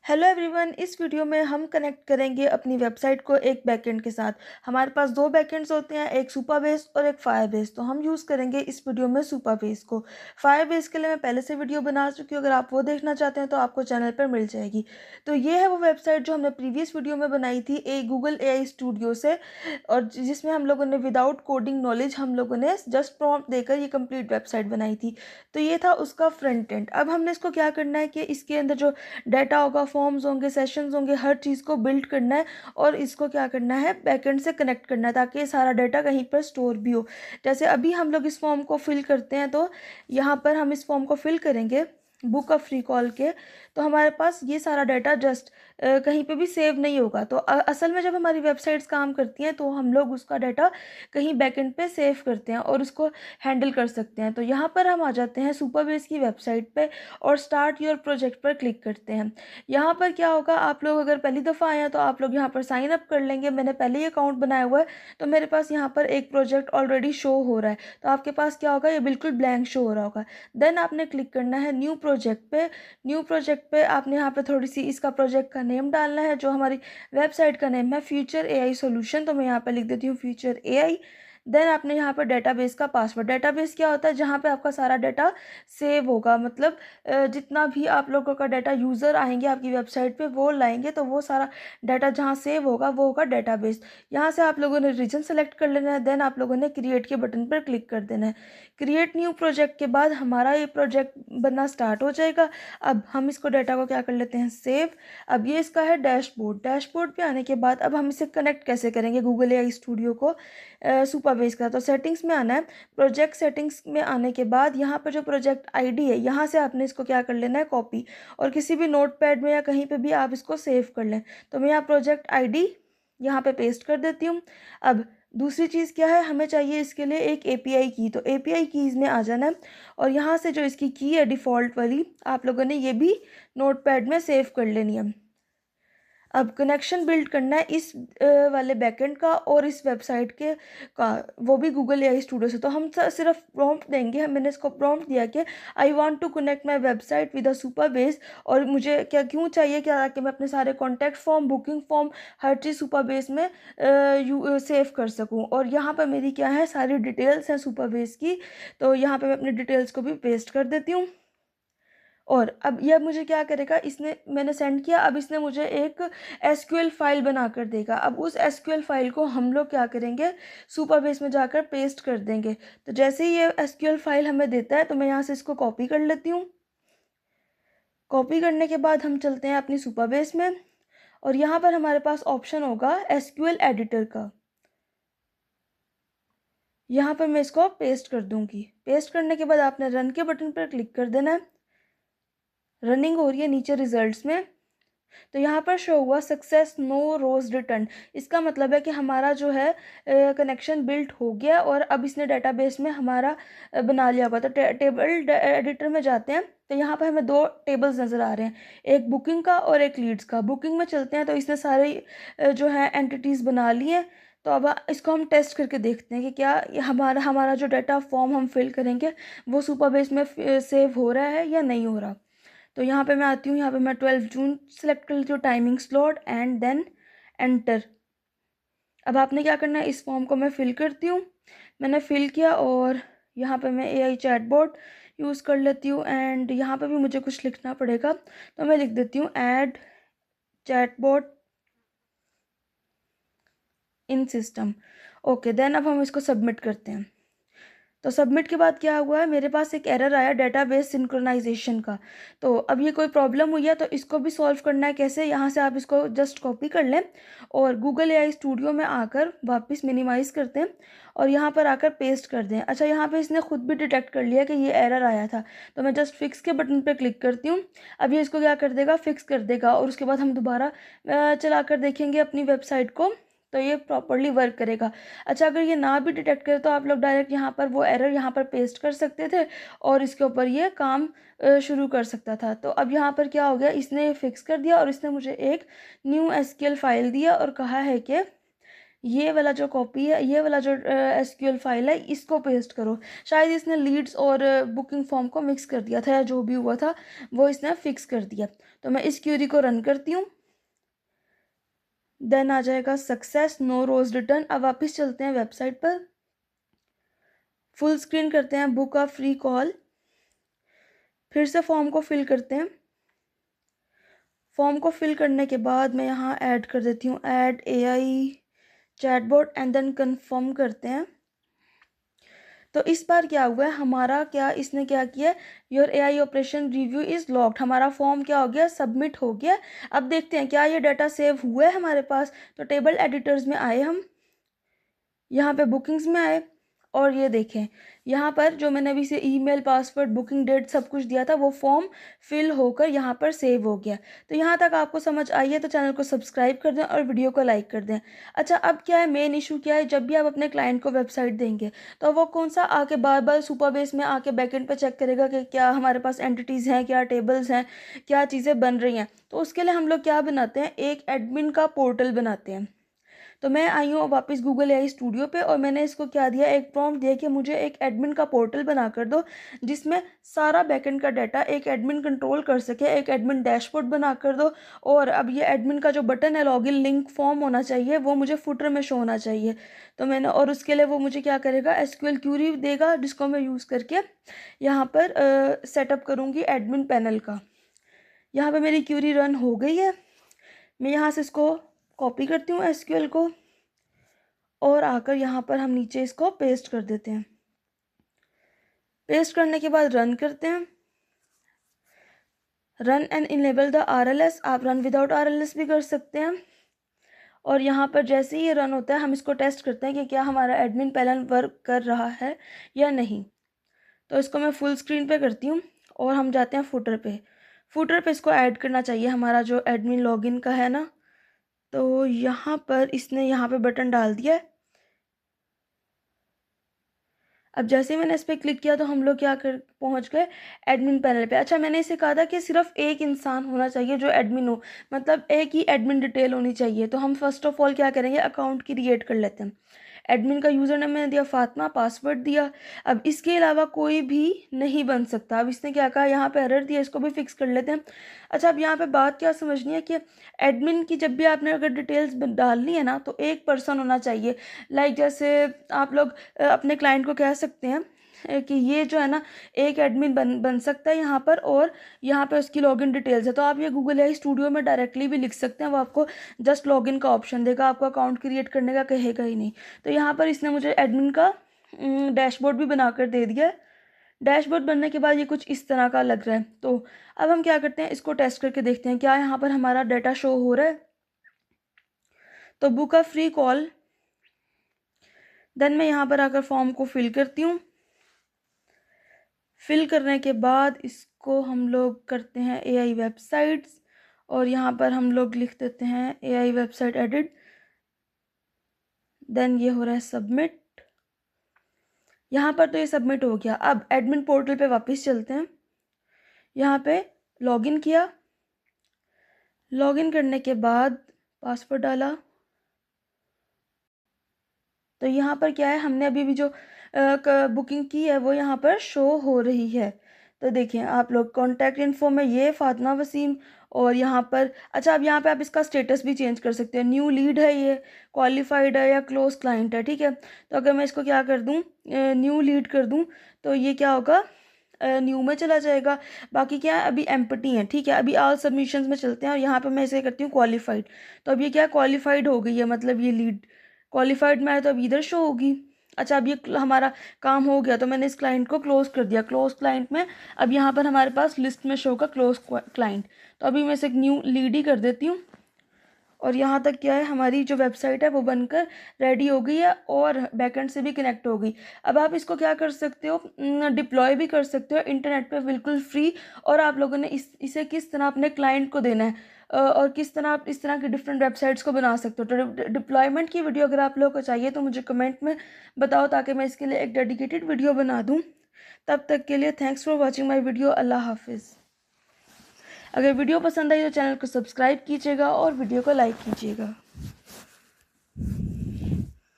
Hello everyone, इस video में हम कनेक्ट करेंगे अपनी वेबसाइट को एक बैकएंड के साथ। हमारे पास दो बैकएंड्स होते हैं, एक सुपरबेस और एक फायरबेस। तो हम यूज़ करेंगे इस वीडियो में सुपरबेस को। फायरबेस के लिए मैं पहले से वीडियो बना चुकी हूँ, अगर आप वो देखना चाहते हैं तो आपको चैनल पर मिल जाएगी। तो ये है वो वेबसाइट जो हमने प्रीवियस वीडियो में बनाई थी गूगल AI स्टूडियो से, और जिसमें हम लोगों ने विदाउट कोडिंग नॉलेज हम लोगों ने जस्ट प्रॉम्प्ट देकर ये कंप्लीट वेबसाइट बनाई थी। तो ये था उसका फ्रंट एंड। अब हमने इसको क्या करना है कि इसके अंदर जो डाटा होगा, फॉर्म्स होंगे, सेशंस होंगे, हर चीज़ को बिल्ड करना है और इसको क्या करना है, बैकएंड से कनेक्ट करना है ताकि ये सारा डाटा कहीं पर स्टोर भी हो। जैसे अभी हम लोग इस फॉर्म को फिल करते हैं, तो यहाँ पर हम इस फॉर्म को फिल करेंगे बुक ऑफ रिकॉल के, तो हमारे पास ये सारा डाटा जस्ट कहीं पे भी सेव नहीं होगा। तो असल में जब हमारी वेबसाइट्स काम करती हैं तो हम लोग उसका डाटा कहीं बैकएंड पे सेव करते हैं और उसको हैंडल कर सकते हैं। तो यहाँ पर हम आ जाते हैं सुपरबेस की वेबसाइट पे और स्टार्ट योर प्रोजेक्ट पर क्लिक करते हैं। यहाँ पर क्या होगा, आप लोग अगर पहली दफ़ा आए हैं तो आप लोग यहाँ पर साइन अप कर लेंगे। मैंने पहले ही अकाउंट बनाया हुआ है तो मेरे पास यहाँ पर एक प्रोजेक्ट ऑलरेडी शो हो रहा है। तो आपके पास क्या होगा, ये बिल्कुल ब्लैंक शो हो रहा होगा। देन आपने क्लिक करना है न्यू प्रोजेक्ट पे। न्यू प्रोजेक्ट पे आपने यहाँ पे थोड़ी सी इसका प्रोजेक्ट का नेम डालना है, जो हमारी वेबसाइट का नेम है फ्यूचर AI सॉल्यूशन। तो मैं यहाँ पे लिख देती हूँ फ्यूचर AI। देन आपने यहाँ पर डेटाबेस का पासवर्ड, डेटाबेस क्या होता है, जहाँ पे आपका सारा डाटा सेव होगा। मतलब जितना भी आप लोगों का डाटा यूज़र आएंगे आपकी वेबसाइट पे वो लाएंगे, तो वो सारा डाटा जहाँ सेव होगा वो होगा डेटाबेस। यहाँ से आप लोगों ने रीजन सेलेक्ट कर लेना है। देन आप लोगों ने क्रिएट के बटन पर क्लिक कर देना है। क्रिएट न्यू प्रोजेक्ट के बाद हमारा ये प्रोजेक्ट बनना स्टार्ट हो जाएगा। अब हम इसको डाटा को क्या कर लेते हैं, सेव। अब ये इसका है डैशबोर्ड। डैशबोर्ड पे आने के बाद अब हम इसे कनेक्ट कैसे करेंगे गूगल AI स्टूडियो को सुपरबेस का। तो सेटिंग्स में आना है। प्रोजेक्ट सेटिंग्स में आने के बाद यहाँ पर जो प्रोजेक्ट ID है, यहाँ से आपने इसको क्या कर लेना है, कॉपी, और किसी भी नोट पैड में या कहीं पे भी आप इसको सेव कर लें। तो मैं यहाँ प्रोजेक्ट ID यहाँ पे पेस्ट कर देती हूँ। अब दूसरी चीज़ क्या है, हमें चाहिए इसके लिए एक API की। तो API कीज़ में आ जाना है और यहाँ से जो इसकी की है डिफ़ॉल्ट वाली, आप लोगों ने ये भी नोट पैड में सेव कर लेनी है। अब कनेक्शन बिल्ड करना है इस वाले बैकएंड का और इस वेबसाइट के का, वो भी गूगल AI स्टूडियो से। तो हम सिर्फ प्रॉम्प्ट देंगे। मैंने इसको प्रॉम्प्ट दिया कि I want to connect my website with a Supabase, और मुझे क्या क्यों चाहिए, क्या कि मैं अपने सारे कॉन्टैक्ट फॉर्म, बुकिंग फॉर्म, हर चीज़ सुपरबेस में सेव कर सकूं। और यहाँ पर मेरी क्या है, सारी डिटेल्स हैं सुपरबेस की। तो यहाँ पर मैं अपनी डिटेल्स को भी पेस्ट कर देती हूँ। और अब यह मुझे क्या करेगा, इसने, मैंने सेंड किया, अब इसने मुझे एक SQL फाइल बना कर देगा। अब उस SQL फाइल को हम लोग क्या करेंगे, सुपरबेस में जाकर पेस्ट कर देंगे। तो जैसे ही ये SQL फाइल हमें देता है तो मैं यहाँ से इसको कॉपी कर लेती हूँ। कॉपी करने के बाद हम चलते हैं अपनी सुपरबेस में और यहाँ पर हमारे पास ऑप्शन होगा SQL एडिटर का। यहाँ पर मैं इसको पेस्ट कर दूँगी। पेस्ट करने के बाद आपने रन के बटन पर क्लिक कर देना है। रनिंग हो रही है नीचे रिजल्ट्स में। तो यहाँ पर शो हुआ सक्सेस नो रोज रिटर्न। इसका मतलब है कि हमारा जो है कनेक्शन बिल्ट हो गया और अब इसने डेटाबेस में हमारा बना लिया होगा। तो टेबल एडिटर में जाते हैं तो यहाँ पर हमें दो टेबल्स नज़र आ रहे हैं, एक बुकिंग का और एक लीड्स का। बुकिंग में चलते हैं तो इसने सारे जो है एंटिटीज़ बना ली हैं। तो अब इसको हम टेस्ट करके देखते हैं कि क्या ये हमारा हमारा जो डाटा फॉर्म हम फिल करेंगे वो सुपरबेस में सेव हो रहा है या नहीं हो रहा। तो यहाँ पे मैं आती हूँ, यहाँ पे मैं 12 जून सेलेक्ट कर लेती हूँ, timing slot, and then enter. अब आपने क्या करना है, इस फॉर्म को मैं फिल करती हूँ। मैंने फिल किया और यहाँ पे मैं AI चैटबॉट यूज़ कर लेती हूँ एंड यहाँ पे भी मुझे कुछ लिखना पड़ेगा तो मैं लिख देती हूँ ऐड चैटबॉट इन सिस्टम। ओके, देन अब हम इसको सबमिट करते हैं। तो सबमिट के बाद क्या हुआ है, मेरे पास एक एरर आया डेटाबेस सिंक्रोनाइजेशन का। तो अब ये कोई प्रॉब्लम हुई है तो इसको भी सॉल्व करना है कैसे, यहाँ से आप इसको जस्ट कॉपी कर लें और गूगल AI स्टूडियो में आकर वापस मिनिमाइज़ करते हैं और यहाँ पर आकर पेस्ट कर दें। अच्छा, यहाँ पे इसने खुद भी डिटेक्ट कर लिया कि ये एरर आया था, तो मैं जस्ट फिक्स के बटन पर क्लिक करती हूँ। अब ये इसको क्या कर देगा, फिक्स कर देगा और उसके बाद हम दोबारा चला कर देखेंगे अपनी वेबसाइट को तो ये प्रॉपरली वर्क करेगा। अच्छा, अगर ये ना भी डिटेक्ट करे तो आप लोग डायरेक्ट यहाँ पर वो एरर यहाँ पर पेस्ट कर सकते थे और इसके ऊपर ये काम शुरू कर सकता था। तो अब यहाँ पर क्या हो गया, इसने फिक्स कर दिया और इसने मुझे एक न्यू SQL फाइल दिया और कहा है कि ये वाला जो कॉपी है, ये वाला जो एसक्यूएल फाइल है, इसको पेस्ट करो। शायद इसने लीड्स और बुकिंग फॉर्म को मिक्स कर दिया था, या जो भी हुआ था वो इसने फिक्स कर दिया। तो मैं इस क्यूरी को रन करती हूँ। देन आ जाएगा सक्सेस, नो रोज रिटर्न। अब वापस चलते हैं वेबसाइट पर, फुल स्क्रीन करते हैं, बुक अ फ्री कॉल, फिर से फॉर्म को फिल करते हैं। फॉर्म को फिल करने के बाद मैं यहाँ ऐड कर देती हूँ, add AI chatbot, and then confirm करते हैं। तो इस बार क्या हुआ है हमारा, क्या इसने क्या किया, your AI operation review is locked. हमारा फॉर्म क्या हो गया, सबमिट हो गया। अब देखते हैं क्या ये डाटा सेव हुआ है हमारे पास। तो टेबल एडिटर्स में आए हम, यहाँ पे बुकिंग्स में आए, और ये देखें यहाँ पर जो मैंने अभी से ईमेल, पासवर्ड, बुकिंग डेट सब कुछ दिया था वो फॉर्म फिल होकर यहाँ पर सेव हो गया। तो यहाँ तक आपको समझ आई है तो चैनल को सब्सक्राइब कर दें और वीडियो को लाइक कर दें। अच्छा, अब क्या है, मेन इशू क्या है, जब भी आप अपने क्लाइंट को वेबसाइट देंगे तो वो कौन सा आके बार बार सुपरबेस में आके बैकएंड पे चेक करेगा कि क्या हमारे पास एंटिटीज़ हैं, क्या टेबल्स हैं, क्या चीज़ें बन रही हैं। तो उसके लिए हम लोग क्या बनाते हैं, एक एडमिन का पोर्टल बनाते हैं। तो मैं आई हूँ वापस गूगल AI स्टूडियो पे, और मैंने इसको क्या दिया, एक प्रॉम्प्ट दिया कि मुझे एक एडमिन का पोर्टल बना कर दो जिसमें सारा बैकएंड का डाटा एक एडमिन कंट्रोल कर सके, एक एडमिन डैशबोर्ड बना कर दो। और अब ये एडमिन का जो बटन है, लॉगिन लिंक फॉर्म होना चाहिए, वो मुझे फुटर में शो होना चाहिए। तो मैंने, और उसके लिए वो मुझे क्या करेगा, SQL क्यूरी देगा जिसको मैं यूज़ करके यहाँ पर सेटअप करूँगी एडमिन पैनल का। यहाँ पर मेरी क्यूरी रन हो गई है। मैं यहाँ से इसको कॉपी करती हूँ SQL को, और आकर यहाँ पर हम नीचे इसको पेस्ट कर देते हैं। पेस्ट करने के बाद रन करते हैं। Run and enable the RLS, आप रन विदाउट RLS भी कर सकते हैं। और यहाँ पर जैसे ही ये रन होता है हम इसको टेस्ट करते हैं कि क्या हमारा एडमिन पैनल वर्क कर रहा है या नहीं। तो इसको मैं फुल स्क्रीन पे करती हूँ, और हम जाते हैं फुटर पे। फुटर पे इसको ऐड करना चाहिए हमारा जो एडमिन लॉगिन का है ना। तो यहाँ पर इसने यहाँ पे बटन डाल दिया है। अब जैसे ही मैंने इस पर क्लिक किया तो हम लोग क्या कर पहुंच गए एडमिन पैनल पे। अच्छा, मैंने इसे कहा था कि सिर्फ एक इंसान होना चाहिए जो एडमिन हो, मतलब एक ही एडमिन डिटेल होनी चाहिए। तो हम फर्स्ट ऑफ ऑल क्या करेंगे, अकाउंट क्रिएट कर लेते हैं। एडमिन का यूज़र नेम मैंने दिया फातिमा, पासवर्ड दिया। अब इसके अलावा कोई भी नहीं बन सकता। अब इसने क्या कहा, यहाँ पे एरर दिया, इसको भी फिक्स कर लेते हैं। अच्छा, अब यहाँ पे बात क्या समझनी है कि एडमिन की जब भी आपने अगर डिटेल्स डालनी है ना, तो एक पर्सन होना चाहिए। लाइक जैसे आप लोग अपने क्लाइंट को कह सकते हैं कि ये जो है ना, एक एडमिन बन सकता है यहाँ पर, और यहाँ पे उसकी लॉगिन डिटेल्स है। तो आप ये गूगल AI स्टूडियो में डायरेक्टली भी लिख सकते हैं, वो आपको जस्ट लॉगिन का ऑप्शन देगा, आपको अकाउंट क्रिएट करने का कहेगा ही नहीं। तो यहाँ पर इसने मुझे एडमिन का डैशबोर्ड भी बना कर दे दिया है। डैशबोर्ड बनने के बाद ये कुछ इस तरह का लग रहा है। तो अब हम क्या करते हैं, इसको टेस्ट करके देखते हैं क्या यहाँ पर हमारा डाटा शो हो रहा है। तो book a free call, then मैं यहाँ पर आकर फॉर्म को फिल करती हूँ। फिल करने के बाद इसको हम लोग करते हैं AI वेबसाइट्स, और यहाँ पर हम लोग लिख देते हैं AI वेबसाइट एडिट। देन ये हो रहा है सबमिट। यहाँ पर तो ये सबमिट हो गया। अब एडमिन पोर्टल पे वापस चलते हैं। यहाँ पे लॉगिन किया, लॉगिन करने के बाद पासवर्ड डाला। तो यहाँ पर क्या है, हमने अभी भी जो बुकिंग की है वो यहाँ पर शो हो रही है। तो देखिए आप लोग, कॉन्टैक्ट इन्फो में ये फातिमा वसीम, और यहाँ पर अच्छा, अब यहाँ पे आप इसका स्टेटस भी चेंज कर सकते हैं। न्यू लीड है ये, क्वालिफाइड है, या क्लोज क्लाइंट है, ठीक है। तो अगर मैं इसको क्या कर दूँ, न्यू लीड कर दूँ, तो ये क्या होगा, न्यू में चला जाएगा। बाकी क्या है, अभी एम्प्टी है, ठीक है। अभी ऑल सबमिशंस में चलते हैं, और यहाँ पे मैं इसे करती हूँ क्वालिफाइड। तो अब ये क्या, क्वालिफाइड हो गई है, मतलब ये लीड क्वालिफाइड में है, तो अब इधर शो होगी। अच्छा, अब ये हमारा काम हो गया, तो मैंने इस क्लाइंट को क्लोज कर दिया। क्लोज क्लाइंट में अब यहाँ पर हमारे पास लिस्ट में शो होगा क्लोज क्लाइंट। तो अभी मैं इसे न्यू लीड ही कर देती हूँ, और यहाँ तक क्या है, हमारी जो वेबसाइट है वो बनकर रेडी हो गई है, और बैकएंड से भी कनेक्ट हो गई। अब आप इसको क्या कर सकते हो, डिप्लॉय भी कर सकते हो इंटरनेट पे बिल्कुल फ्री। और आप लोगों ने इसे किस तरह अपने क्लाइंट को देना है, और किस तरह आप इस तरह की डिफरेंट वेबसाइट्स को बना सकते हो। तो डिप्लॉयमेंट की वीडियो अगर आप लोगों को चाहिए तो मुझे कमेंट में बताओ, ताकि मैं इसके लिए एक डेडिकेटेड वीडियो बना दूँ। तब तक के लिए thanks for watching my video. अल्लाह हाफिज़। अगर वीडियो पसंद आई तो चैनल को सब्सक्राइब कीजिएगा और वीडियो को लाइक कीजिएगा।